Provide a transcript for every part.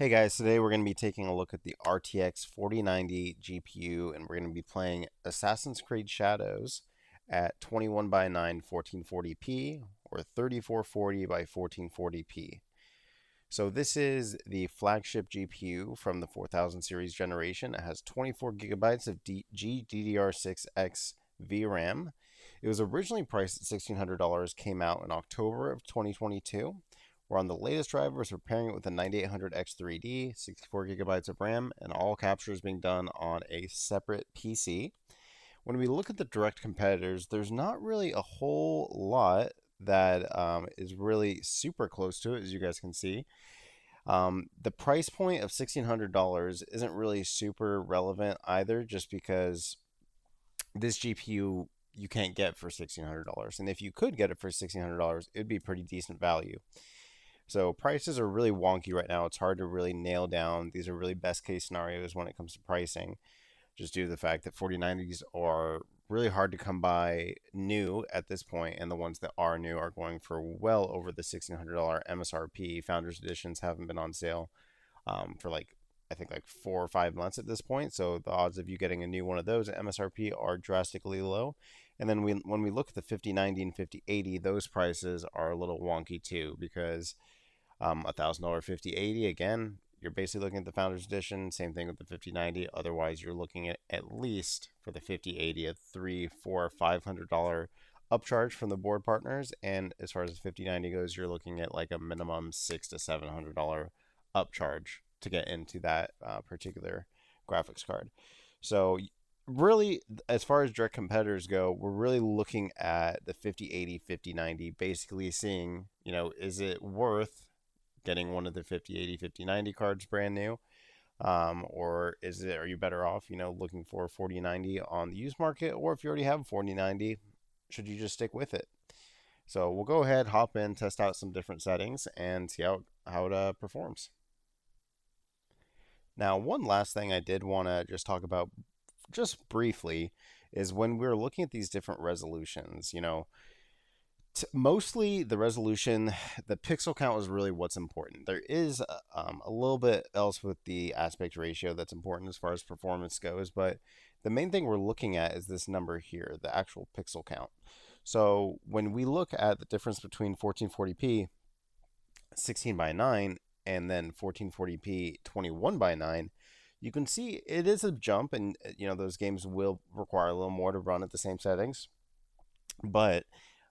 Hey guys, today we're going to be taking a look at the RTX 4090 GPU and we're going to be playing Assassin's Creed Shadows at 21 by 9 1440p or 3440 by 1440p. So this is the flagship GPU from the 4000 series generation. It has 24 gigabytes of GDDR6X VRAM. It was originally priced at $1,600, came out in October of 2022. We're on the latest drivers. We're pairing it with a 9800X3D, 64 gigabytes of RAM, and all captures being done on a separate PC. When we look at the direct competitors, there's not really a whole lot that is really super close to it, as you guys can see. The price point of $1,600 isn't really super relevant either, just because this GPU you can't get for $1,600. And if you could get it for $1,600, it'd be pretty decent value. So prices are really wonky right now. It's hard to really nail down. These are really best case scenarios when it comes to pricing, just due to the fact that 4090s are really hard to come by new at this point, and the ones that are new are going for well over the $1,600 MSRP. Founders editions haven't been on sale for I think like 4 or 5 months at this point. So the odds of you getting a new one of those at MSRP are drastically low. And then when we look at the 5090 and 5080, those prices are a little wonky too, because $1,000 5080, again, you're basically looking at the Founders Edition. Same thing with the 5090. Otherwise, you're looking at least for the 5080 a $300, $400, $500 upcharge from the board partners. And as far as the 5090 goes, you're looking at like a minimum $600 to $700 upcharge to get into that particular graphics card. So really, as far as direct competitors go, we're really looking at the 5080, 5090, basically seeing, is it worth getting one of the 5080, 5090 cards brand new? Or are you better off, looking for 4090 on the used market? Or if you already have a 4090, should you just stick with it? So we'll go ahead, hop in, test out some different settings, and see how it performs. Now, one last thing I did want to just talk about just briefly is when we're looking at these different resolutions, mostly the resolution, the pixel count is really what's important. There is a little bit else with the aspect ratio that's important as far as performance goes, but the main thing we're looking at is this number here, the actual pixel count. So when we look at the difference between 1440p 16 by 9 and then 1440p 21 by 9, you can see it is a jump, and those games will require a little more to run at the same settings. But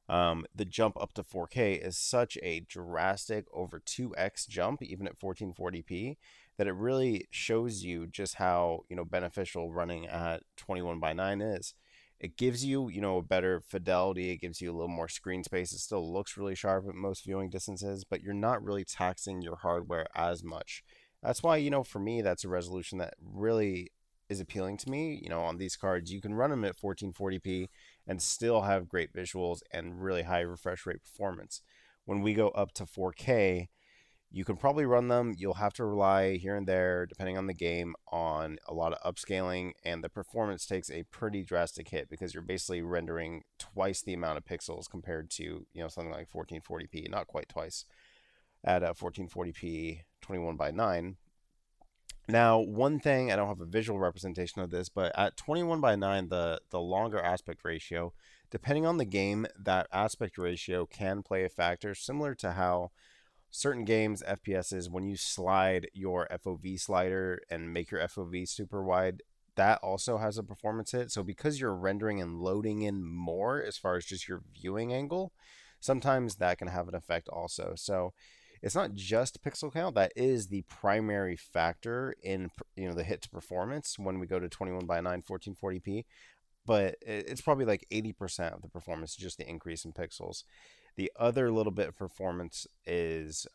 the jump up to 4K is such a drastic over 2x jump, even at 1440p, that it really shows you just how beneficial running at 21 by 9 is. It gives you a better fidelity. It gives you a little more screen space. It still looks really sharp at most viewing distances, but you're not really taxing your hardware as much. That's why, for me, that's a resolution that really is appealing to me. On these cards, you can run them at 1440p and still have great visuals and really high refresh rate performance. When we go up to 4K, you can probably run them. You'll have to rely here and there, depending on the game, on a lot of upscaling, and the performance takes a pretty drastic hit because you're basically rendering twice the amount of pixels compared to something like 1440p, not quite twice, at 1440p 21 by 9. Now, one thing, I don't have a visual representation of this, but at 21 by 9, the longer aspect ratio, depending on the game, that aspect ratio can play a factor, similar to how certain games, FPSs, when you slide your FOV slider and make your FOV super wide, that also has a performance hit. So because you're rendering and loading in more as far as just your viewing angle, sometimes that can have an effect also. So it's not just pixel count that is the primary factor in the hit to performance when we go to 21 by 9 1440p, but it's probably like 80% of the performance, just the increase in pixels. The other little bit of performance is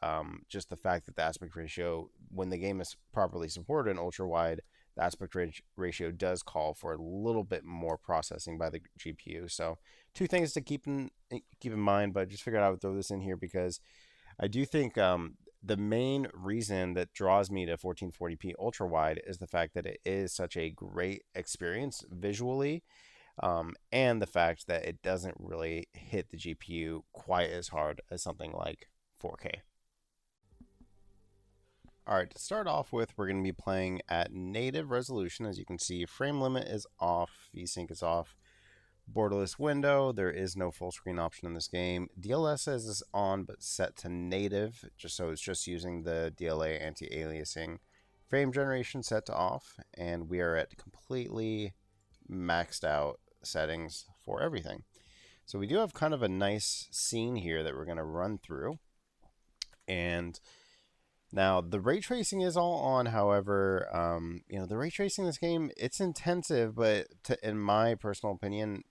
just the fact that the aspect ratio, when the game is properly supported in ultra-wide, the aspect ratio does call for a little bit more processing by the GPU. So two things to keep in mind, but just figured I would throw this in here because I do think the main reason that draws me to 1440p ultra-wide is the fact that it is such a great experience visually. And the fact that it doesn't really hit the GPU quite as hard as something like 4K. Alright, to start off with, we're going to be playing at native resolution. As you can see, frame limit is off, VSync is off, borderless window, there is no full screen option in this game. DLSS is on but set to native, just so it's just using the DLAA anti-aliasing. Frame generation set to off, and we are at completely maxed out settings for everything. So we do have kind of a nice scene here that we're going to run through. And now, the ray tracing is all on, however, the ray tracing in this game, it's intensive, but in my personal opinion,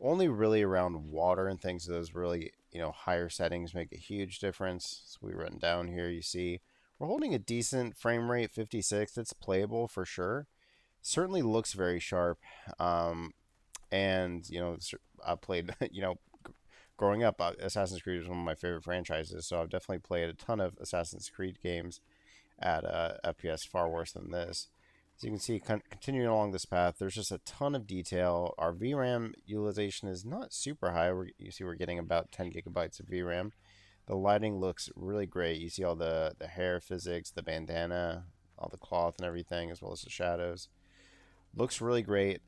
only really around water and things, those really, higher settings make a huge difference. So we run down here, you see, we're holding a decent frame rate, 56, it's playable for sure. Certainly looks very sharp, and, I played, growing up, Assassin's Creed was one of my favorite franchises, so I've definitely played a ton of Assassin's Creed games at FPS far worse than this. As you can see, continuing along this path, there's just a ton of detail. Our VRAM utilization is not super high. You see we're getting about 10 gigabytes of VRAM. The lighting looks really great. You see all the hair physics, the bandana, all the cloth and everything, as well as the shadows. Looks really great.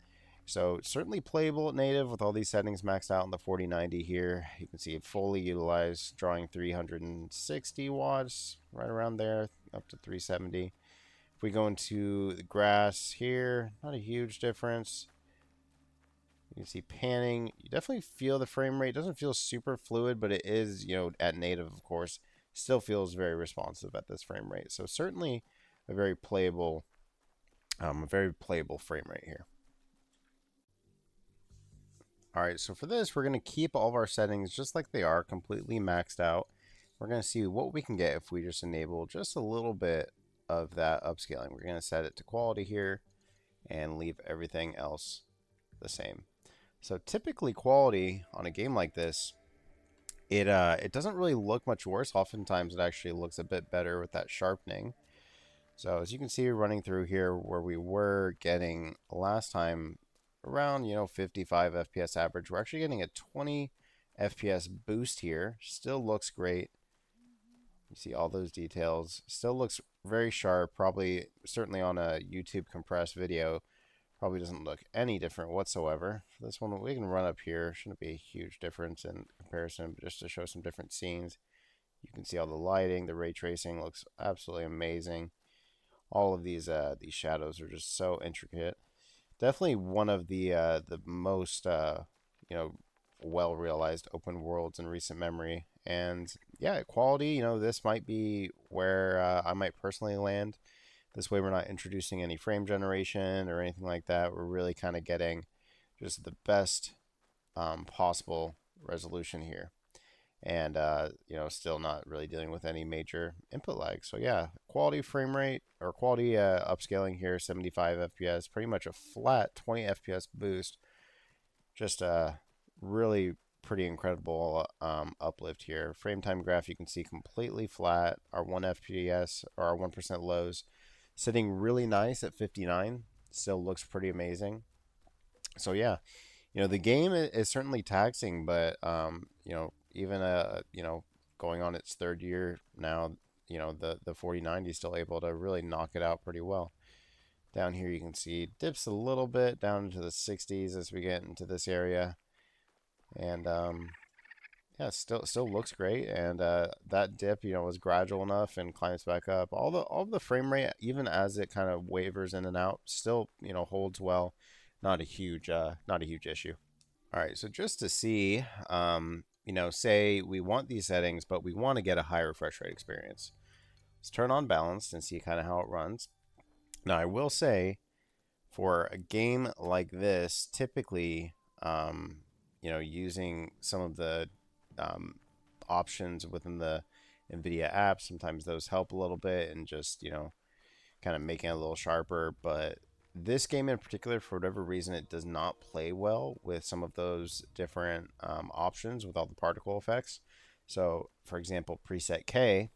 So certainly playable at native with all these settings maxed out in the 4090 here. You can see it fully utilized, drawing 360 watts, right around there, up to 370. If we go into the grass here, not a huge difference. You can see panning. You definitely feel the frame rate. It doesn't feel super fluid, but it is, at native, of course, still feels very responsive at this frame rate. So certainly a very playable frame rate here. Alright, so for this, we're going to keep all of our settings just like they are, completely maxed out. We're going to see what we can get if we just enable just a little bit of that upscaling. We're going to set it to quality here and leave everything else the same. So typically quality on a game like this, it doesn't really look much worse. Oftentimes it actually looks a bit better with that sharpening. So as you can see, running through here where we were getting last time around 55 FPS average, we're actually getting a 20 FPS boost here. Still looks great. You see all those details. Still looks very sharp. Certainly on a YouTube compressed video, probably doesn't look any different whatsoever. For this one, we can run up here. Shouldn't be a huge difference in comparison, but just to show some different scenes. You can see all the lighting, the ray tracing looks absolutely amazing. All of these shadows are just so intricate. Definitely one of the most well realized open worlds in recent memory. And yeah, quality, this might be where I might personally land. This way we're not introducing any frame generation or anything like that. We're really kind of getting just the best possible resolution here. And still not really dealing with any major input lag. So yeah, quality frame rate or quality upscaling here, 75 FPS, pretty much a flat 20 FPS boost. Just a really pretty incredible uplift here. Frame time graph you can see completely flat. Our 1 FPS or our 1% lows sitting really nice at 59. Still looks pretty amazing. So yeah, the game is certainly taxing, but even going on its third year now, the 4090 is still able to really knock it out pretty well. Down here you can see dips a little bit down into the 60s as we get into this area, and yeah, still looks great. And that dip was gradual enough and climbs back up. All the frame rate, even as it kind of wavers in and out, still holds well. Not a huge issue. All right, so just to see, say we want these settings, but we want to get a high refresh rate experience. Let's turn on balanced and see kind of how it runs. Now, I will say, for a game like this, typically, using some of the options within the NVIDIA app, sometimes those help a little bit and just, kind of making it a little sharper. But this game in particular, for whatever reason, it does not play well with some of those different options with all the particle effects. So, for example, preset K,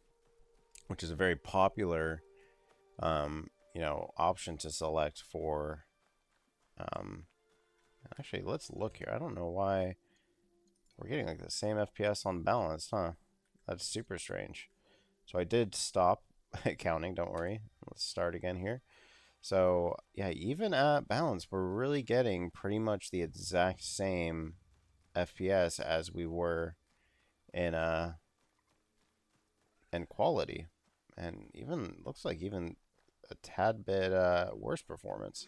which is a very popular, option to select for. Actually, let's look here. I don't know why we're getting like the same FPS on balanced, huh? That's super strange. So I did stop counting, don't worry. Let's start again here. So, yeah, even at balance, we're really getting pretty much the exact same FPS as we were in in quality. And even looks like even a tad bit worse performance.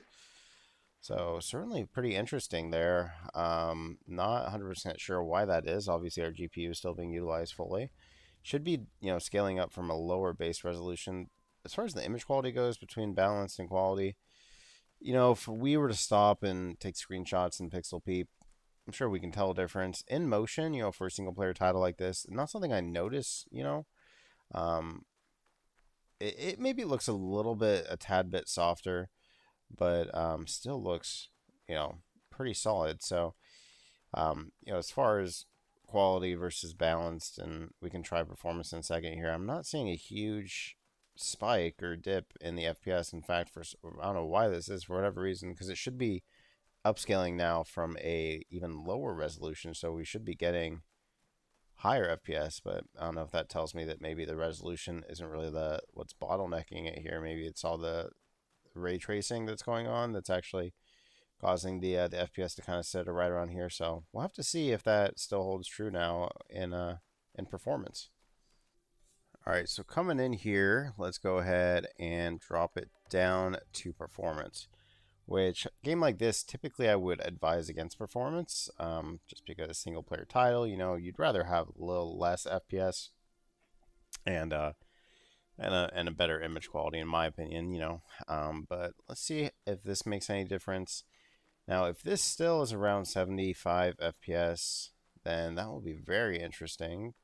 So certainly pretty interesting there. Not 100% sure why that is. Obviously, our GPU is still being utilized fully. Should be, scaling up from a lower base resolution. As far as the image quality goes between balanced and quality, if we were to stop and take screenshots and pixel peep, I'm sure we can tell a difference. In motion, for a single player title like this, not something I notice, Um, it maybe looks a tad bit softer, but still looks, you know, pretty solid. So, as far as quality versus balanced, and we can try performance in a second here, I'm not seeing a huge spike or dip in the FPS. In fact, I don't know why this is for whatever reason, because it should be upscaling now from a even lower resolution, so we should be getting higher FPS, but I don't know if that tells me that maybe the resolution isn't really what's bottlenecking it here. Maybe it's all the ray tracing that's going on that's actually causing the FPS to kind of sit right around here. So we'll have to see if that still holds true now in performance. All right, so coming in here, let's go ahead and drop it down to performance. Which game like this, typically I would advise against performance, just because single player title, you'd rather have a little less FPS and and a better image quality, in my opinion, But let's see if this makes any difference. Now, if this still is around 75 FPS, then that will be very interesting.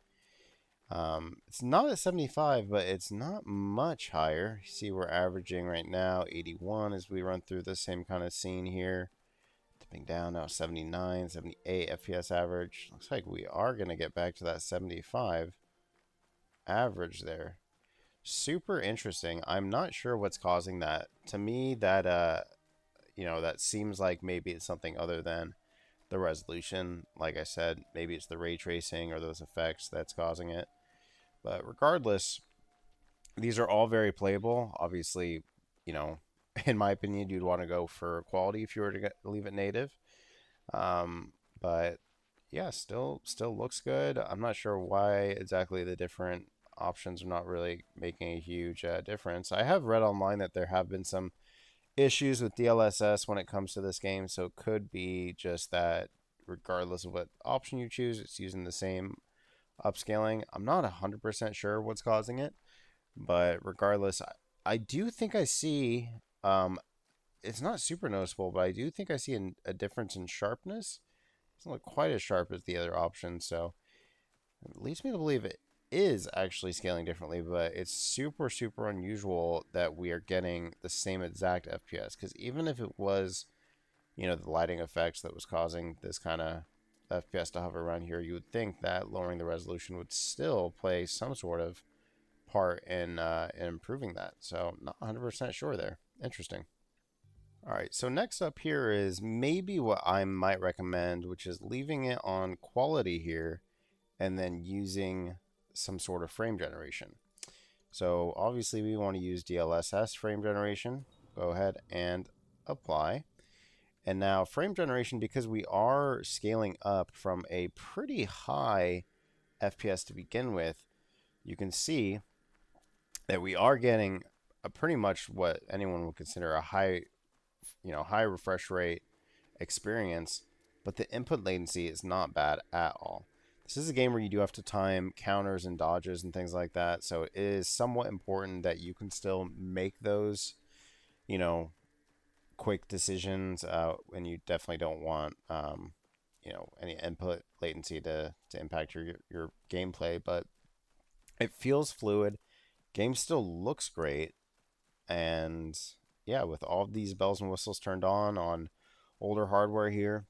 It's not at 75, but it's not much higher. You see, we're averaging right now 81 as we run through the same kind of scene here. Dipping down now 79, 78 FPS average. Looks like we are going to get back to that 75 average there. Super interesting. I'm not sure what's causing that. To me, that seems like maybe it's something other than the resolution. Like I said, maybe it's the ray tracing or those effects that's causing it. But regardless, these are all very playable. Obviously, you know, in my opinion, you'd want to go for quality if you were to leave it native. But yeah, still looks good. I'm not sure why exactly the different options are not really making a huge difference. I have read online that there have been some issues with DLSS when it comes to this game, so it could be just that regardless of what option you choose, it's using the same upscaling. I'm not 100% sure what's causing it, but regardless, I do think I see, it's not super noticeable, but I do think I see a difference in sharpness. It's not quite as sharp as the other option, so it leads me to believe it is actually scaling differently, but it's super unusual that we are getting the same exact FPS, because even if it was, the lighting effects that was causing this kind of FPS to hover around here, you would think that lowering the resolution would still play some sort of part in improving that. So not 100% sure there. Interesting. All right, so next up here is maybe what I might recommend, which is leaving it on quality here and then using some sort of frame generation. So obviously we want to use DLSS frame generation. Go ahead and apply. And now frame generation, because we are scaling up from a pretty high FPS to begin with, you can see that we are getting a pretty much what anyone would consider a high refresh rate experience, but the input latency is not bad at all. This is a game where you do have to time counters and dodges and things like that, so it is somewhat important that you can still make those, you know, quick decisions, and you definitely don't want, any input latency to impact your gameplay, but it feels fluid. Game still looks great, and yeah, with all these bells and whistles turned on older hardware here,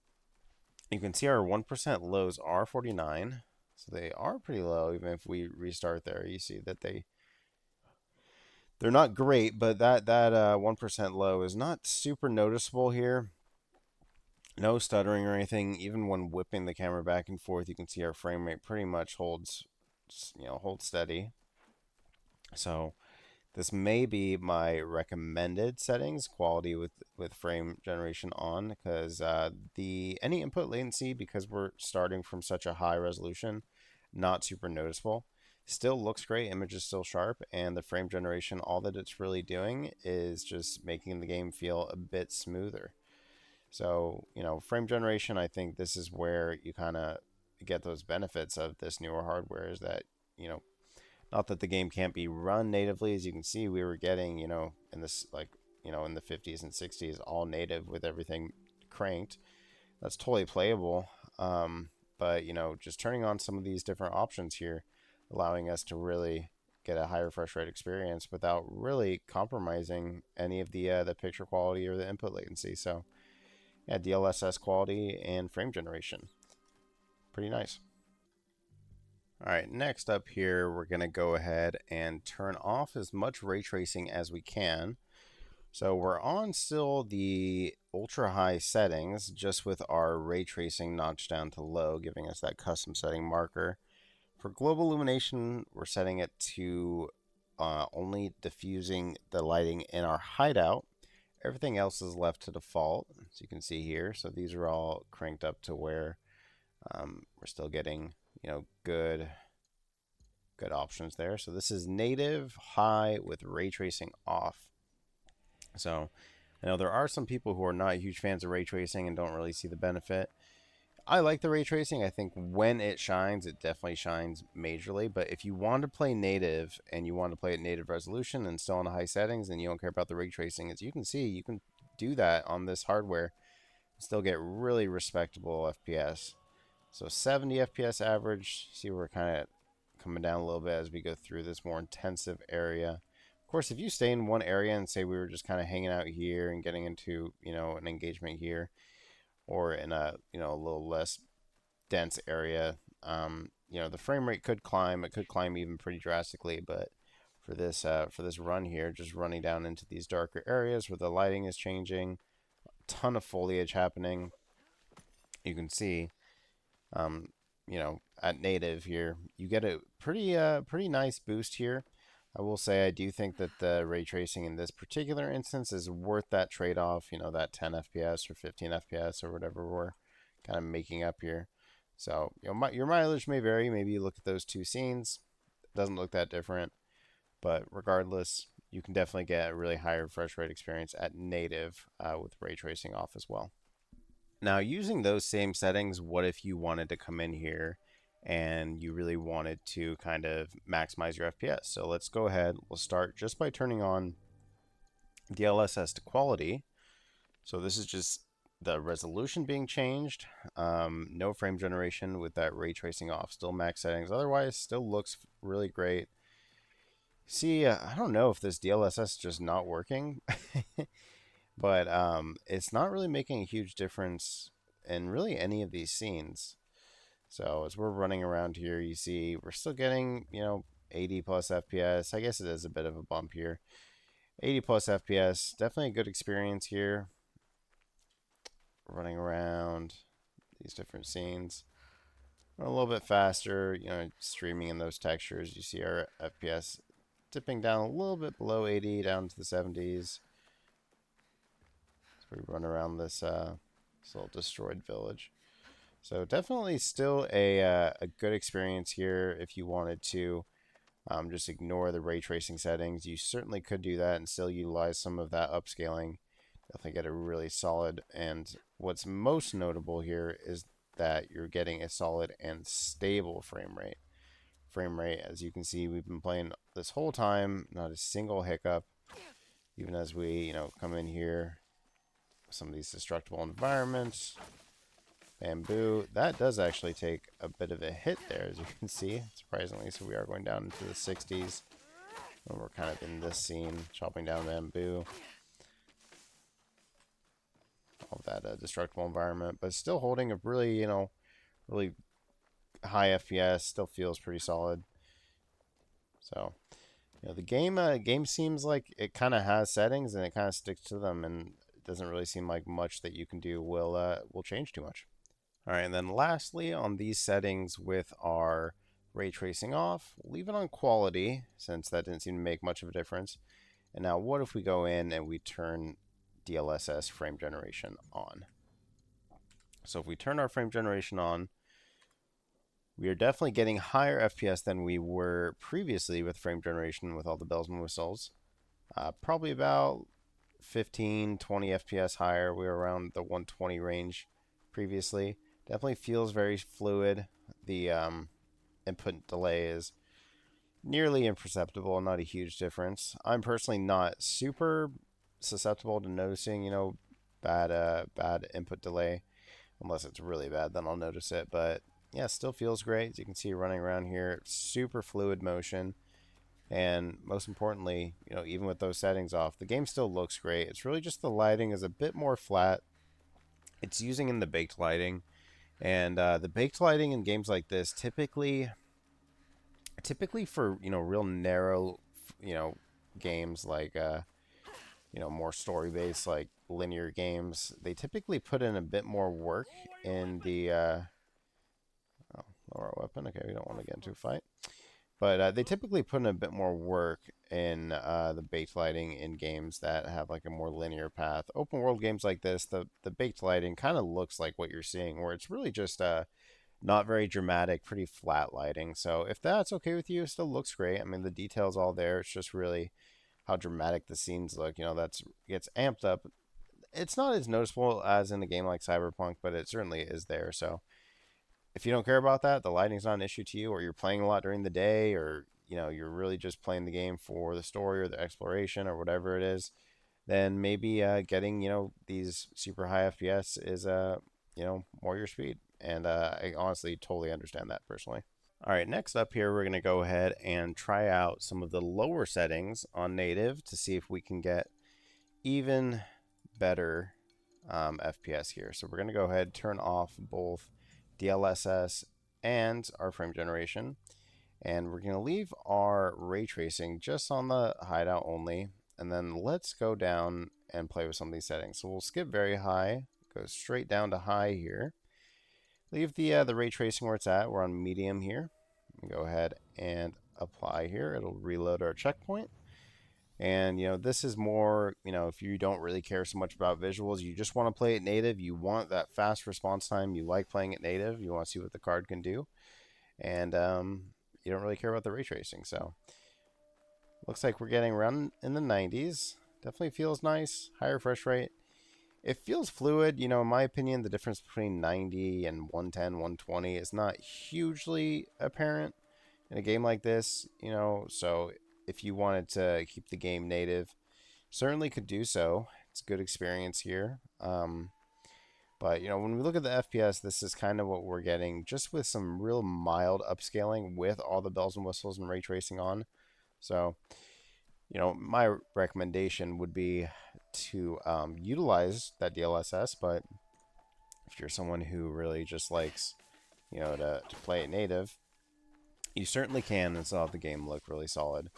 you can see our 1% lows are 49, so they are pretty low. Even if we restart there, you see that they're not great, but that 1% low is not super noticeable here. No stuttering or anything. Even when whipping the camera back and forth, you can see our frame rate pretty much holds steady. So This may be my recommended settings, quality with frame generation on, because the any input latency, because we're starting from such a high resolution, not super noticeable. Still looks great, image is still sharp, and the frame generation, all that it's really doing is just making the game feel a bit smoother. So, frame generation, I think this is where you kind of get those benefits of this newer hardware is that, you know, not that the game can't be run natively. As you can see, we were getting, in this, like, in the 50s and 60s, all native with everything cranked. That's totally playable. But, just turning on some of these different options here, allowing us to really get a higher refresh rate experience without really compromising any of the picture quality or the input latency. So, yeah, DLSS quality and frame generation. Pretty nice. All right, next up here, we're going to go ahead and turn off as much ray tracing as we can. So we're on still the ultra high settings, just with our ray tracing notched down to low, giving us that custom setting marker. For global illumination, we're setting it to only diffusing the lighting in our hideout. Everything else is left to default, as you can see here. So these are all cranked up to where we're still getting, good options there. So this is native high with ray tracing off. So I know there are some people who are not huge fans of ray tracing and don't really see the benefit. I like the ray tracing. I think when it shines, it definitely shines majorly. But if you want to play native and you want to play at native resolution and still on the high settings and you don't care about the ray tracing, as you can see, you can do that on this hardware and still get really respectable FPS. So 70 FPS average. See, we're kind of coming down a little bit as we go through this more intensive area. Of course, if you stay in one area and say we were just kind of hanging out here and getting into, an engagement here, or in a, a little less dense area, the frame rate could climb. It could climb even pretty drastically, but for this run here, just running down into these darker areas where the lighting is changing, a ton of foliage happening. You can see, at native here, you get a pretty nice boost here. I will say I do think that the ray tracing in this particular instance is worth that trade-off, that 10 FPS or 15 FPS or whatever we're kind of making up here. So, your mileage may vary. Maybe you look at those two scenes. It doesn't look that different. But regardless, you can definitely get a really high refresh rate experience at native with ray tracing off as well. Now, using those same settings, what if you wanted to come in here and you really wanted to kind of maximize your FPS? So let's go ahead. We'll start just by turning on DLSS to quality. So this is just the resolution being changed. No frame generation with that ray tracing off. Still max settings. Otherwise, still looks really great. See, I don't know if this DLSS is just not working. But it's not really making a huge difference in really any of these scenes. So as we're running around here, you see we're still getting, 80 plus FPS. I guess it is a bit of a bump here. 80 plus FPS, definitely a good experience here. Running around these different scenes. A little bit faster, streaming in those textures. You see our FPS dipping down a little bit below 80, down to the 70s. We run around this little destroyed village. So definitely still a good experience here if you wanted to just ignore the ray tracing settings. You certainly could do that and still utilize some of that upscaling. Definitely get a really solid, and what's most notable here is that you're getting a solid and stable frame rate. As you can see, we've been playing this whole time, not a single hiccup, even as we, come in here. Some of these destructible environments. Bamboo. That does actually take a bit of a hit there, as you can see, surprisingly. So we are going down into the 60s. And we're kind of in this scene, chopping down bamboo. All of that destructible environment. But still holding a really, really high FPS. Still feels pretty solid. So, the game seems like it kind of has settings and it kind of sticks to them, and doesn't really seem like much that you can do will change too much. All right, and then lastly on these settings with our ray tracing off. We'll leave it on quality since that didn't seem to make much of a difference. And now what if we go in and we turn DLSS frame generation on? So if we turn our frame generation on, we are definitely getting higher FPS than we were previously with frame generation with all the bells and whistles. Probably about 15, 20 FPS higher. We were around the 120 range previously. Definitely feels very fluid. The input delay is nearly imperceptible, not a huge difference. I'm personally not super susceptible to noticing, bad input delay. Unless it's really bad, then I'll notice it. But yeah, still feels great. As you can see, running around here, super fluid motion. And most importantly, even with those settings off, the game still looks great. It's really just the lighting is a bit more flat. It's using in the baked lighting. And the baked lighting in games like this typically for, real narrow, games like, more story-based, like linear games, they typically put in a bit more work in the, lower weapon. Okay, we don't want to get into a fight. But they typically put in a bit more work in the baked lighting in games that have like a more linear path. Open world games like this, the baked lighting kind of looks like what you're seeing, where it's really just not very dramatic, pretty flat lighting. So if that's okay with you, it still looks great. I mean, the detail's all there. It's just really how dramatic the scenes look. That's gets amped up. It's not as noticeable as in a game like Cyberpunk, but it certainly is there. So if you don't care about that, the lighting's not an issue to you, or you're playing a lot during the day, or you're really just playing the game for the story or the exploration or whatever it is, then maybe getting these super high FPS is more your speed. And I honestly totally understand that personally. All right, next up here, we're going to go ahead and try out some of the lower settings on native to see if we can get even better FPS here. So we're going to go ahead and turn off both DLSS and our frame generation. And we're going to leave our ray tracing just on the hideout only. And then let's go down and play with some of these settings. So we'll skip very high, go straight down to high here. Leave the ray tracing where it's at. We're on medium here. Go ahead and apply here. It'll reload our checkpoint. And, this is more, if you don't really care so much about visuals, you just want to play it native. You want that fast response time. You like playing it native. You want to see what the card can do. And you don't really care about the ray tracing. So, looks like we're getting around in the 90s. Definitely feels nice. Higher refresh rate. It feels fluid. In my opinion, the difference between 90 and 110, 120 is not hugely apparent in a game like this, so if you wanted to keep the game native, certainly could do so. It's a good experience here. But, when we look at the FPS, this is kind of what we're getting, just with some real mild upscaling with all the bells and whistles and ray tracing on. So, my recommendation would be to utilize that DLSS, but if you're someone who really just likes, to play it native, you certainly can and still have the game look really solid.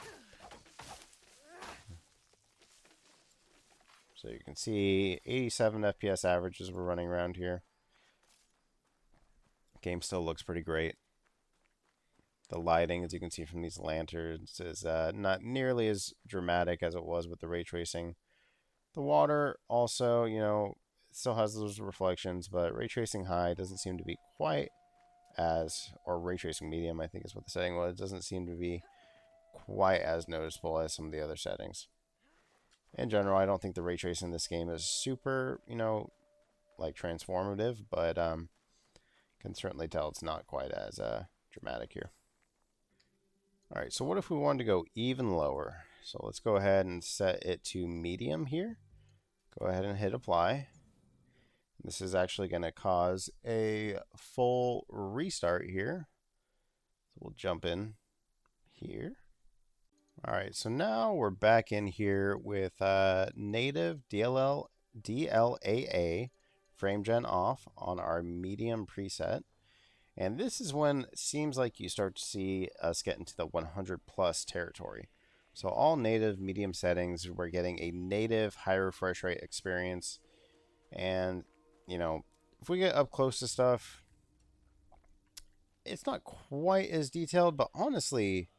So you can see 87 FPS averages we're running around here. Game still looks pretty great. The lighting, as you can see from these lanterns, is not nearly as dramatic as it was with the ray tracing. The water also, still has those reflections, but ray tracing high doesn't seem to be quite as, or ray tracing medium, I think is what the setting was, doesn't seem to be quite as noticeable as some of the other settings. In general, I don't think the ray tracing in this game is super, like transformative, but can certainly tell it's not quite as dramatic here. All right, so what if we wanted to go even lower? So let's go ahead and set it to medium here. Go ahead and hit apply. This is actually going to cause a full restart here. So we'll jump in here. All right, so now we're back in here with native DLAA frame gen off on our medium preset. And this is when it seems like you start to see us get into the 100 plus territory. So all native medium settings, we're getting a native high refresh rate experience. And, if we get up close to stuff, it's not quite as detailed, but honestly,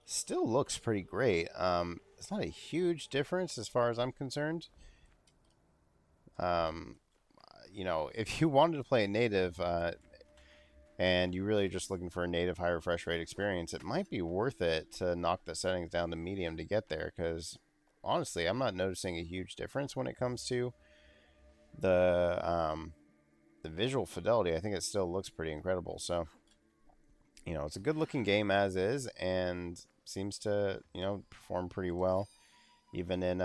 still looks pretty great. It's not a huge difference as far as I'm concerned. Um, you know, if you wanted to play a native, and you're really just looking for a native high refresh rate experience, it might be worth it to knock the settings down to medium to get there, because honestly, I'm not noticing a huge difference when it comes to the visual fidelity. I think it still looks pretty incredible. So, you know, it's a good looking game as is, and seems to, you know, perform pretty well even in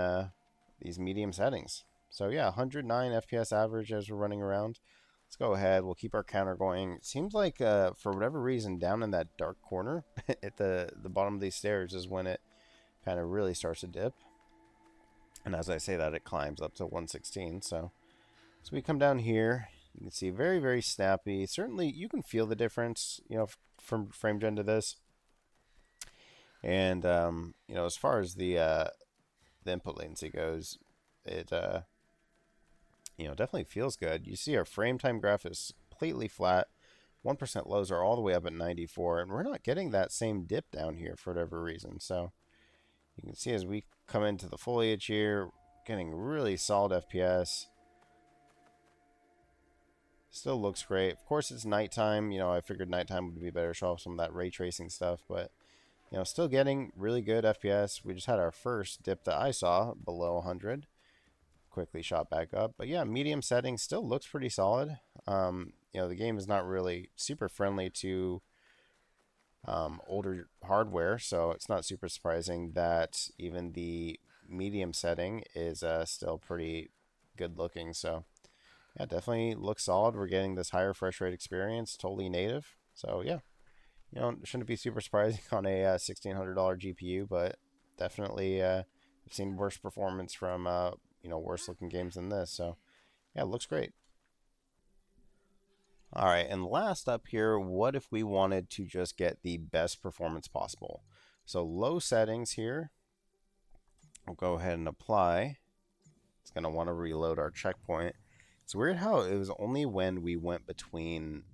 these medium settings. So yeah, 109 FPS average as we're running around. Let's go ahead. We'll keep our counter going. It seems like for whatever reason, down in that dark corner at the bottom of these stairs is when it kind of really starts to dip. And as I say that, it climbs up to 116. So we come down here. You can see very, very snappy. Certainly, you can feel the difference, you know, from frame gen to this. And you know, as far as the input latency goes, it you know, definitely feels good. You see our frame time graph is completely flat. 1% lows are all the way up at 94, and we're not getting that same dip down here for whatever reason. So you can see as we come into the foliage here, getting really solid FPS. Still looks great. Of course, it's nighttime. You know, I figured nighttime would be better, show off some of that ray tracing stuff, but you know, still getting really good FPS. We just had our first dip that I saw below 100. Quickly shot back up. But yeah, medium settings still looks pretty solid. You know, the game is not really super friendly to older hardware, so it's not super surprising that even the medium setting is still pretty good looking. So yeah, definitely looks solid. We're getting this higher refresh rate experience, totally native. So yeah, you know, it shouldn't be super surprising on a $1,600 GPU, but definitely I've seen worse performance from you know, worse looking games than this. So yeah, it looks great. All right, and last up here, what if we wanted to just get the best performance possible? So low settings here. We'll go ahead and apply. It's going to want to reload our checkpoint. It's weird how it was only when we went between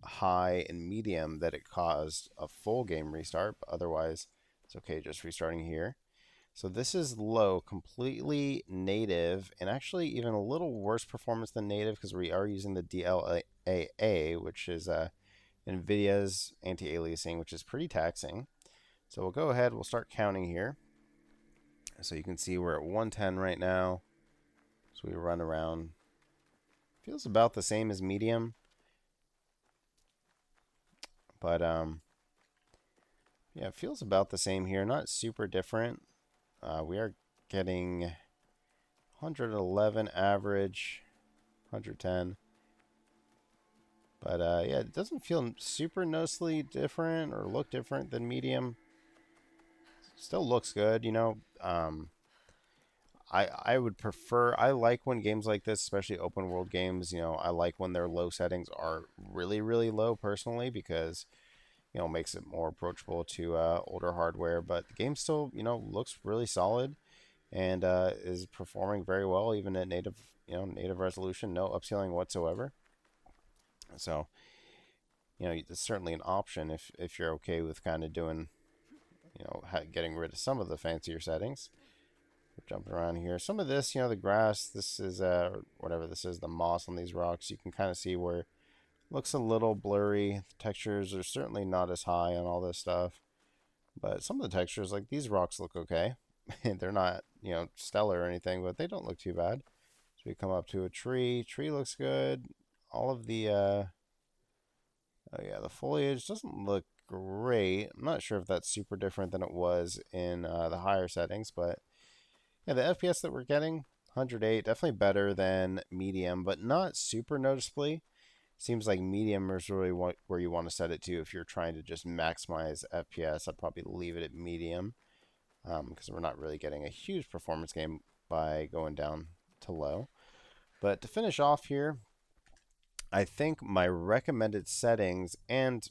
high and medium that it caused a full game restart, but otherwise it's okay just restarting here. So this is low, completely native, and actually even a little worse performance than native because we are using the DLAA, which is NVIDIA's anti-aliasing, which is pretty taxing. So we'll go ahead, we'll start counting here. So you can see we're at 110 right now. So we run around. Feels about the same as medium. But yeah, it feels about the same here. Not super different. We are getting 111 average, 110. But yeah, it doesn't feel super noticeably different or look different than medium. Still looks good, you know. I would prefer, I like when games like this, especially open world games, you know, I like when their low settings are really, really low personally, because you know, makes it more approachable to older hardware. But the game still, you know, looks really solid and is performing very well, even at native, you know, native resolution, no upscaling whatsoever. So, you know, it's certainly an option if you're okay with kind of doing, you know, getting rid of some of the fancier settings. We're jumping around here. Some of this, you know, the grass, this is whatever this is, the moss on these rocks. You can kind of see where looks a little blurry. The textures are certainly not as high on all this stuff. But some of the textures, like these rocks, look okay. They're not, you know, stellar or anything, but they don't look too bad. So we come up to a tree. Tree looks good. All of the, oh yeah, the foliage doesn't look great. I'm not sure if that's super different than it was in the higher settings, but yeah, the FPS that we're getting, 108, definitely better than medium, but not super noticeably. Seems like medium is really where you want to set it to if you're trying to just maximize FPS. I'd probably leave it at medium because we're not really getting a huge performance gain by going down to low. But to finish off here, I think my recommended settings, and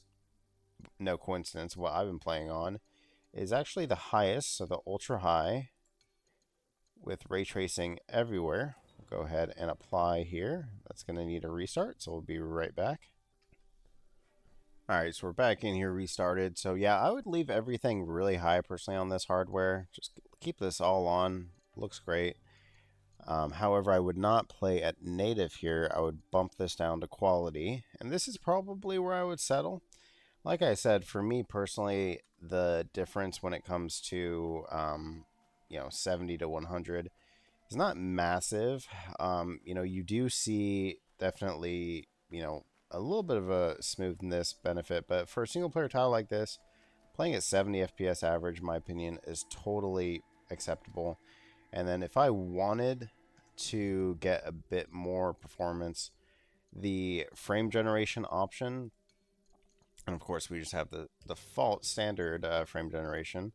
no coincidence, what I've been playing on, is actually the highest, so the ultra high with ray tracing everywhere. We'll go ahead and apply here. That's going to need a restart, so we'll be right back. All right, so we're back in here, restarted. So yeah, I would leave everything really high personally on this hardware. Just keep this all on. Looks great. However, I would not play at native here. I would bump this down to quality, and this is probably where I would settle. Like I said, for me personally, the difference when it comes to 70 to 100 is not massive. You do see definitely, a little bit of a smoothness benefit, but for a single player title like this, playing at 70 FPS average, in my opinion, is totally acceptable. And then if I wanted to get a bit more performance, the frame generation option, and of course we just have the default standard frame generation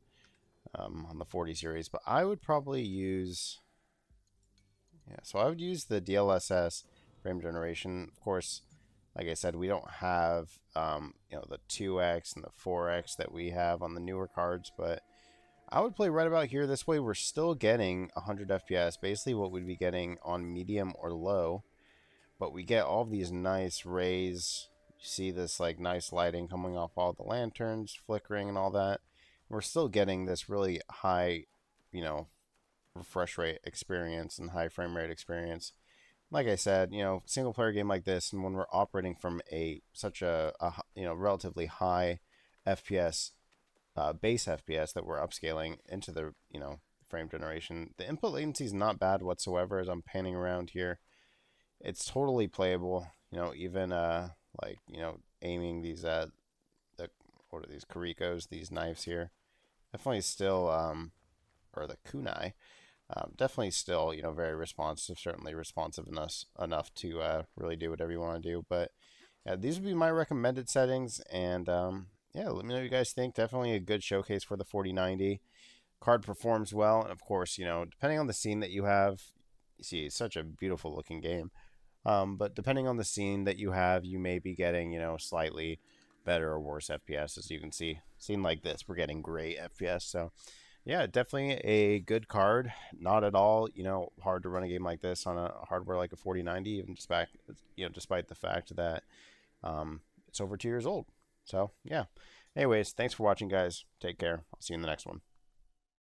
on the 40 series, but I would probably use, yeah, so I would use the DLSS frame generation. Of course, like I said, we don't have the 2x and the 4x that we have on the newer cards, but I would play right about here. This way we're still getting 100 FPS, basically what we'd be getting on medium or low, but we get all these nice rays. You see this like nice lighting coming off all the lanterns, flickering and all that. We're still getting this really high, you know, refresh rate experience and high frame rate experience. Like I said, single player game like this, and when we're operating from such a relatively high FPS base FPS that we're upscaling into the frame generation, the input latency is not bad whatsoever. As I'm panning around here, it's totally playable. Even aiming these at the what are these Karikos, these knives here, definitely still or the kunai. Definitely still, very responsive, certainly responsive enough to really do whatever you want to do. But yeah, these would be my recommended settings. And yeah, let me know what you guys think. Definitely a good showcase for the 4090. Card performs well. And of course, depending on the scene that you have, you see, it's such a beautiful looking game. But depending on the scene that you have, you may be getting, slightly better or worse FPS. As you can see, scene like this, we're getting great FPS. So yeah, definitely a good card. Not at all, hard to run a game like this on a hardware like a 4090, even despite the fact that it's over 2 years old. So yeah. Anyways, thanks for watching, guys. Take care. I'll see you in the next one.